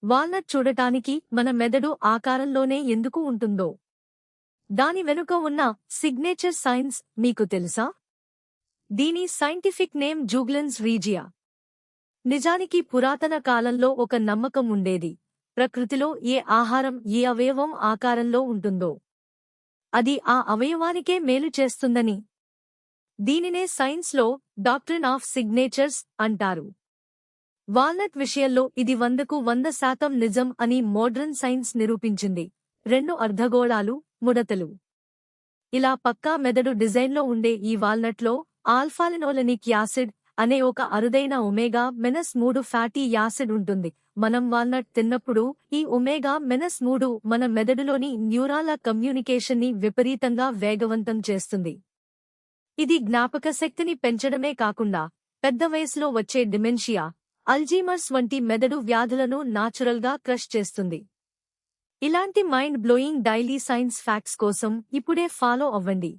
Walnut చూడటానికి మన మెదడు ఆకారంలోనే ఎందుకు ఉంటుందో దాని వెనుక ఉన్న సిగ్నేచర్ సైన్స్ మీకు తెలుసా? దీని సైంటిఫిక్ నేమ్ జుగ్లెన్స్ రీజియా. నిజానికి పురాతన కాలంలో ఒక నమ్మకం ఉండేది, ప్రకృతిలో ఏ ఆహారం ఏ అవయవం ఆకారంలో ఉంటుందో అది ఆ అవయవానికే మేలు చేస్తుందని. దీనినే సైన్స్లో డాక్ట్రిన్ ఆఫ్ సిగ్నేచర్స్ అంటారు. వాల్నట్ విషయంలో ఇది 100% నిజం అని మోడ్రన్ సైన్స్ నిరూపించింది. 2 అర్ధగోళాలు, ముడతలు ఇలా పక్కా మెదడు డిజైన్లో ఉండే ఈ వాల్నట్లో ఆల్ఫాలినోలెనిక్ యాసిడ్ అనే ఒక అరుదైన ఒమేగా-3 ఫ్యాటీ యాసిడ్ ఉంటుంది. మనం వాల్నట్ తిన్నప్పుడు ఈ ఒమేగా-3 మన మెదడులోని న్యూరాల కమ్యూనికేషన్ని విపరీతంగా వేగవంతం చేస్తుంది. ఇది జ్ఞాపకశక్తిని పెంచడమే కాకుండా పెద్ద వయసులో వచ్చే డిమెన్షియా, అల్జీమర్స్ వంటి మెదడు వ్యాధులను నాచురల్గా క్రష్ చేస్తుంది. ఇలాంటి mind blowing daily science facts కోసం ఇప్పుడే ఫాలో అవ్వండి.